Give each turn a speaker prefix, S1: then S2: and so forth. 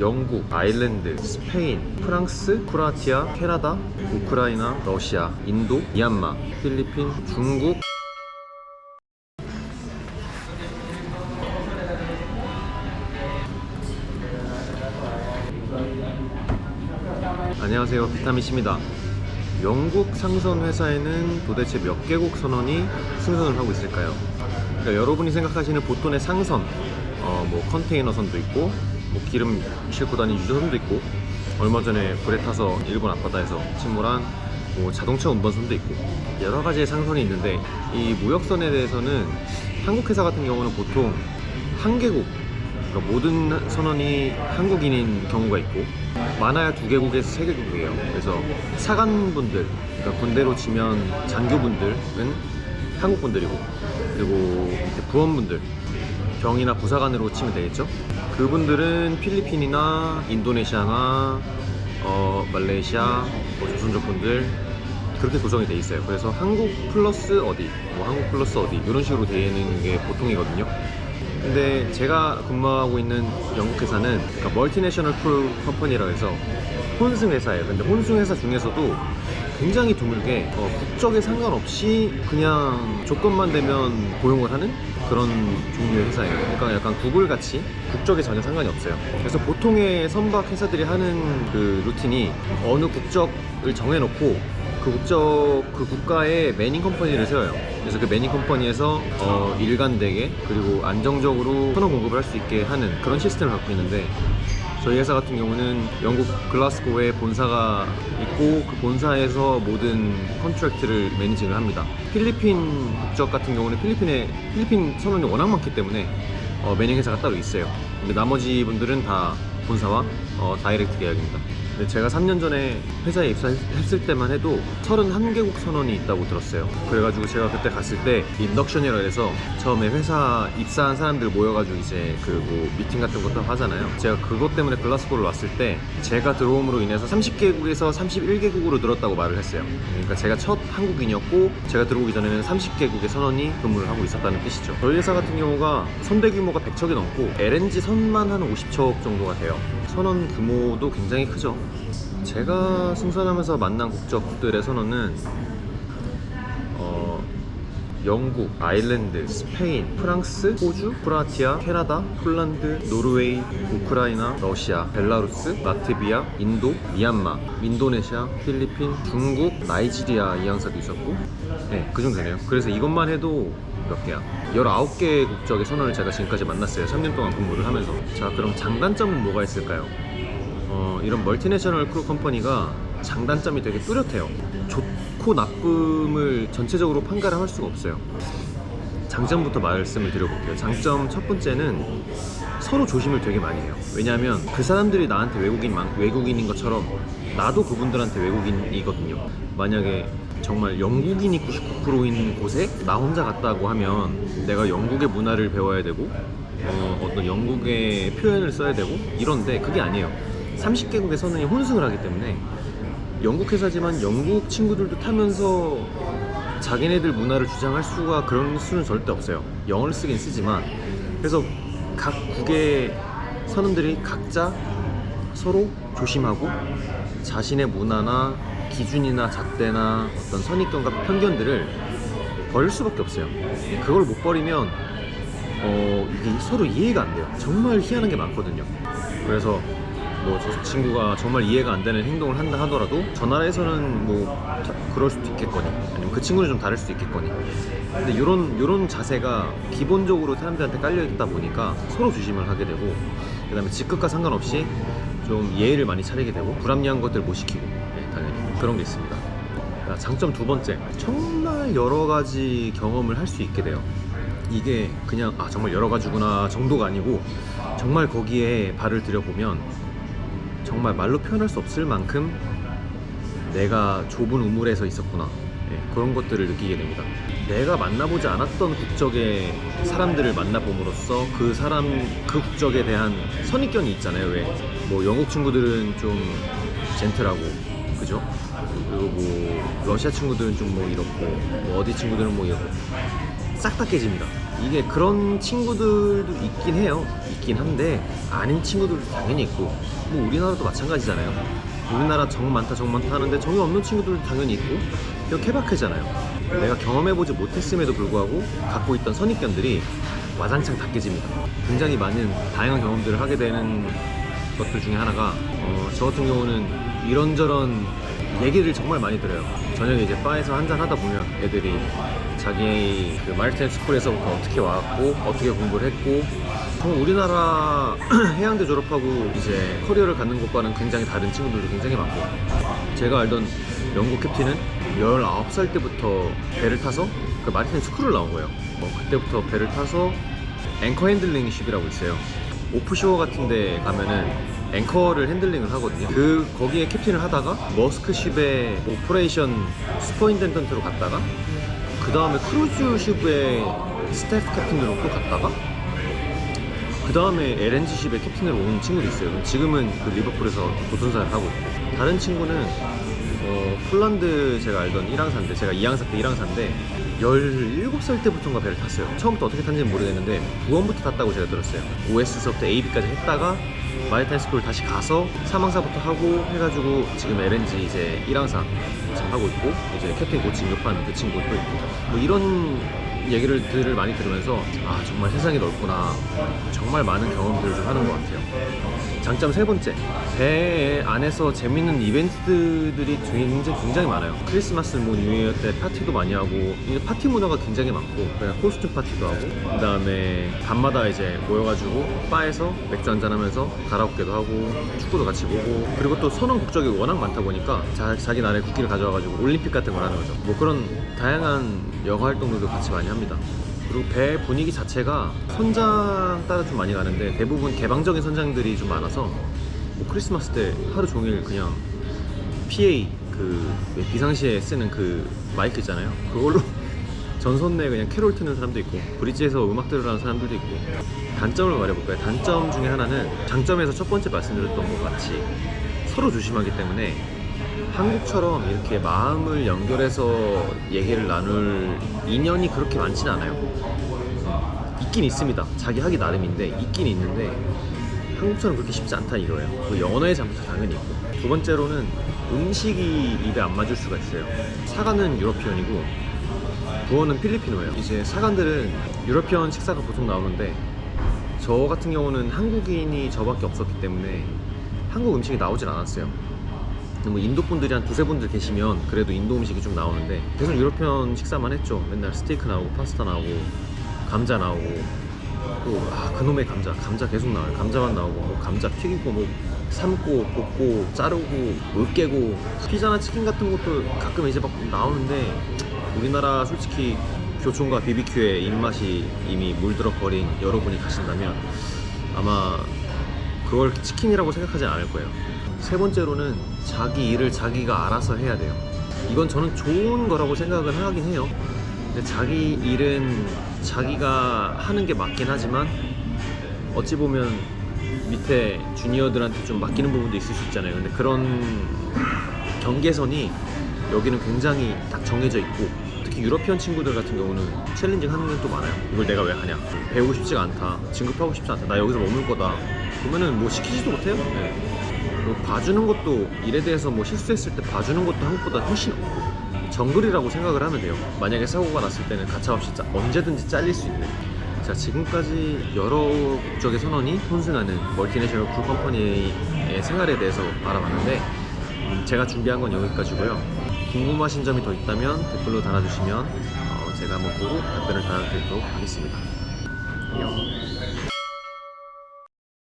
S1: 영국, 아일랜드, 스페인, 프랑스, 크로아티아, 캐나다, 우크라이나, 러시아, 인도, 미얀마, 필리핀, 중국. 안녕하세요, 비타민C입니다. 영국 상선 회사에는 도대체 몇 개국 선원이 승선을 하고 있을까요? 그러니까 여러분이 생각하시는 보통의 상선, 뭐 컨테이너선도 있고, 뭐 기름 싣고 다니는 유조선도 있고, 얼마 전에 불에 타서 일본 앞바다에서 침몰한 뭐 자동차 운반선도 있고, 여러 가지의 상선이 있는데, 이 무역선에 대해서는 한국 회사 같은 경우는 보통 한 개국, 그러니까 모든 선원이 한국인인 경우가 있고, 많아야 2개국에서 3개국이에요. 그래서 사관분들, 그러니까 군대로 치면 장교분들은 한국분들이고, 그리고 밑에 부원분들, 병이나 부사관으로 치면 되겠죠. 그분들은 필리핀이나 인도네시아나 말레이시아, 뭐 조선족 분들, 그렇게 구성이 돼 있어요. 그래서 한국 플러스 어디, 뭐 한국 플러스 어디, 이런 식으로 되는 게 보통이거든요. 근데 제가 근무하고 있는 영국 회사는 그러니까 멀티내셔널 크루 컴퍼니라고 해서 혼승 회사예요. 근데 혼승 회사 중에서도 굉장히 드물게 국적에 상관없이 그냥 조건만 되면 고용을 하는 그런 종류의 회사예요. 그러니까 약간 구글 같이 국적에 전혀 상관이 없어요. 그래서 보통의 선박 회사들이 하는 그 루틴이 어느 국적을 정해놓고 그 국가의 매닝 컴퍼니를 세워요. 그래서 그 매닝 컴퍼니에서 일관되게 그리고 안정적으로 선원 공급을 할 수 있게 하는 그런 시스템을 갖고 있는데, 저희 회사 같은 경우는 영국 글라스고에 본사가 있고, 그 본사에서 모든 컨트랙트를 매니징을 합니다. 필리핀 국적 같은 경우는 필리핀 선원이 워낙 많기 때문에 매닝 회사가 따로 있어요. 근데 나머지 분들은 다 본사와 다이렉트 계약입니다. 근데 제가 3년 전에 회사에 입사했을 때만 해도 31개국 선원이 있다고 들었어요. 그래가지고 제가 그때 갔을 때 인덕션이라 해서 처음에 회사 입사한 사람들 모여가지고 이제 그 뭐 미팅 같은 것도 하잖아요. 제가 그것 때문에 글라스고를 왔을 때 제가 들어옴으로 인해서 30개국에서 31개국으로 늘었다고 말을 했어요. 그러니까 제가 첫 한국인이었고, 제가 들어오기 전에는 30개국의 선원이 근무를 하고 있었다는 뜻이죠. 저희 회사 같은 경우가 선대 규모가 100척이 넘고 LNG 선만 한 50척 정도가 돼요. 선원 규모도 굉장히 크죠. 제가 승선하면서 만난 국적들의 선원은 영국, 아일랜드, 스페인, 프랑스, 호주, 크로아티아, 캐나다, 폴란드, 노르웨이, 우크라이나, 러시아, 벨라루스, 라트비아, 인도, 미얀마, 인도네시아, 필리핀, 중국, 나이지리아 이 항사도 있었고, 네, 그 정도 되네요. 그래서 이것만 해도 몇 개야? 19개 국적의 선원을 제가 지금까지 만났어요. 3년 동안 근무를 하면서. 자, 그럼 장단점은 뭐가 있을까요? 이런 멀티내셔널 크루 컴퍼니가 장단점이 되게 뚜렷해요. 좋고 나쁨을 전체적으로 판가름 할 수가 없어요. 장점부터 말씀을 드려볼게요. 장점 첫 번째는 서로 조심을 되게 많이 해요. 왜냐하면 그 사람들이 나한테 외국인인 것처럼 나도 그분들한테 외국인이거든요. 만약에 정말 영국인이 99%인 곳에 나 혼자 갔다고 하면 내가 영국의 문화를 배워야 되고, 어떤 영국의 표현을 써야 되고 이런데, 그게 아니에요. 30개국의 선원이 혼승을 하기 때문에 영국 회사지만 영국 친구들도 타면서 자기네들 문화를 주장할 수가, 그런 수는 절대 없어요. 영어를 쓰긴 쓰지만. 그래서 각 국의 선원들이 각자 서로 조심하고 자신의 문화나 기준이나 잣대나 어떤 선입견과 편견들을 버릴 수밖에 없어요. 그걸 못 버리면 이게 서로 이해가 안 돼요. 정말 희한한 게 많거든요. 그래서 뭐 저 친구가 정말 이해가 안 되는 행동을 한다 하더라도 저 나라에서는 뭐 그럴 수도 있겠거니, 아니면 그 친구는 좀 다를 수도 있겠거니. 근데 요런 자세가 기본적으로 사람들한테 깔려있다 보니까 서로 조심을 하게 되고, 그 다음에 직급과 상관없이 좀 예의를 많이 차리게 되고, 불합리한 것들 못 시키고, 네, 당연히 그런 게 있습니다. 장점 두 번째, 정말 여러 가지 경험을 할 수 있게 돼요. 이게 그냥 정말 여러 가지구나 정도가 아니고, 정말 거기에 발을 들여보면 정말 말로 표현할 수 없을 만큼 내가 좁은 우물에서 있었구나, 네, 그런 것들을 느끼게 됩니다. 내가 만나보지 않았던 국적의 사람들을 만나봄으로써 그 국적에 대한 선입견이 있잖아요. 왜 뭐 영국 친구들은 좀 젠틀하고, 그죠? 그리고 뭐 러시아 친구들은 좀 뭐 이렇고, 뭐 어디 친구들은 뭐 이렇고, 싹 다 깨집니다. 이게 그런 친구들도 있긴 해요. 있긴 한데 아닌 친구들도 당연히 있고, 뭐 우리나라도 마찬가지잖아요. 우리나라 정 많다 하는데 정이 없는 친구들도 당연히 있고, 이거 케바케잖아요. 내가 경험해보지 못했음에도 불구하고 갖고 있던 선입견들이 와장창 다 깨집니다. 굉장히 많은 다양한 경험들을 하게 되는 것들 중에 하나가 저 같은 경우는 이런저런 얘기를 정말 많이 들어요. 저녁에 이제 바에서 한잔 하다 보면 애들이 자기 그 마리타임 스쿨에서부터 어떻게 왔고 어떻게 공부를 했고, 정말 우리나라 해양대 졸업하고 이제 커리어를 갖는 것과는 굉장히 다른 친구들도 굉장히 많고, 제가 알던 영국 캡틴은 19살 때부터 배를 타서 그 마리타임 스쿨을 나온 거예요. 그때부터 배를 타서 앵커 핸들링 쉽이라고 있어요. 오프쇼어 같은 데 가면은 앵커를 핸들링을 하거든요. 거기에 캡틴을 하다가 머스크쉽의 오퍼레이션 슈퍼인텐던트로 갔다가 그 다음에 크루즈쉽의 스태프 캡틴으로 또 갔다가 그 다음에 LNG쉽의 캡틴으로 온 친구도 있어요. 지금은 그 리버풀에서 도전사를 하고 있고, 다른 친구는 폴란드 제가 알던 1항사인데, 제가 2항사 때 1항사인데 17살 때부터인가 배를 탔어요. 처음부터 어떻게 탔는지는 모르겠는데 9원부터 탔다고 제가 들었어요. OS서부터 AB까지 했다가 마리타임 스쿨 다시 가서 3항사부터 하고 해가지고 지금 LNG 이제 1항사 지금 하고 있고, 이제 캡틴 곧 진급한 그 친구도 있고, 뭐 이런 얘기를 많이 들으면서 아, 정말 세상이 넓구나, 정말 많은 경험들을 좀 하는 것 같아요. 장점 세 번째, 배 안에서 재밌는 이벤트들이 굉장히 많아요. 크리스마스 뭐 뉴이어 때 파티도 많이 하고, 파티 문화가 굉장히 많고, 그냥 코스튬 파티도 하고, 그 다음에 밤마다 이제 모여가지고 바에서 맥주 한잔 하면서 가라오케도 하고 축구도 같이 보고, 그리고 또 선원 국적이 워낙 많다 보니까 자기 나라의 국기를 가져와가지고 올림픽 같은 걸 하는 거죠. 뭐 그런 다양한 여가 활동들도 같이 많이 합니다. 그리고 배 분위기 자체가 선장 따라 좀 많이 가는데 대부분 개방적인 선장들이 좀 많아서, 뭐 크리스마스 때 하루 종일 그냥 PA 그 비상시에 쓰는 그 마이크 있잖아요. 그걸로 전선 내에 그냥 캐롤 트는 사람도 있고, 브릿지에서 음악 들으라는 사람들도 있고. 단점을 말해볼까요? 단점 중에 하나는, 장점에서 첫 번째 말씀드렸던 것 같이 서로 조심하기 때문에 한국처럼 이렇게 마음을 연결해서 얘기를 나눌 인연이 그렇게 많진 않아요. 있긴 있습니다. 자기 하기 나름인데 있긴 있는데 한국처럼 그렇게 쉽지 않다 이거예요. 뭐 언어의 장벽도 당연히 있고, 두 번째로는 음식이 입에 안 맞을 수가 있어요. 사관은 유러피언이고 부어는 필리핀어예요. 이제 사관들은 유러피언 식사가 보통 나오는데 저 같은 경우는 한국인이 저밖에 없었기 때문에 한국 음식이 나오질 않았어요. 뭐 인도 분들이 한 두세 분들 계시면 그래도 인도 음식이 좀 나오는데 계속 유러피언 식사만 했죠. 맨날 스테이크 나오고 파스타 나오고 감자 나오고, 또 그놈의 감자 계속 나와요. 감자만 나오고, 뭐 감자 튀기고 뭐 삶고 볶고 자르고 으깨고, 피자나 치킨 같은 것도 가끔 이제 막 나오는데, 우리나라 솔직히 교촌과 BBQ의 입맛이 이미 물들어 버린 여러분이 가신다면 아마 그걸 치킨이라고 생각하지 않을 거예요. 세 번째로는 자기 일을 자기가 알아서 해야 돼요. 이건 저는 좋은 거라고 생각은 하긴 해요. 근데 자기 일은 자기가 하는 게 맞긴 하지만 어찌 보면 밑에 주니어들한테 좀 맡기는 부분도 있을 수 있잖아요. 근데 그런 경계선이 여기는 굉장히 딱 정해져 있고, 특히 유러피언 친구들 같은 경우는 챌린징 하는 게 또 많아요. 이걸 내가 왜 하냐, 배우고 싶지가 않다, 진급하고 싶지 않다, 나 여기서 머물 거다, 그러면은 뭐 시키지도 못해요. 그리고 봐주는 것도, 일에 대해서 뭐 실수했을 때 봐주는 것도 한국보다 훨씬 정글이라고 생각을 하면 돼요. 만약에 사고가 났을 때는 가차없이 언제든지 잘릴 수 있는. 자, 지금까지 여러 국적의 선원이 혼승하는 멀티내셔널 크루 컴퍼니의 생활에 대해서 알아봤는데, 제가 준비한 건 여기까지고요. 궁금하신 점이 더 있다면 댓글로 달아주시면 제가 한번 보고 답변을 달아드리도록 하겠습니다. 안녕.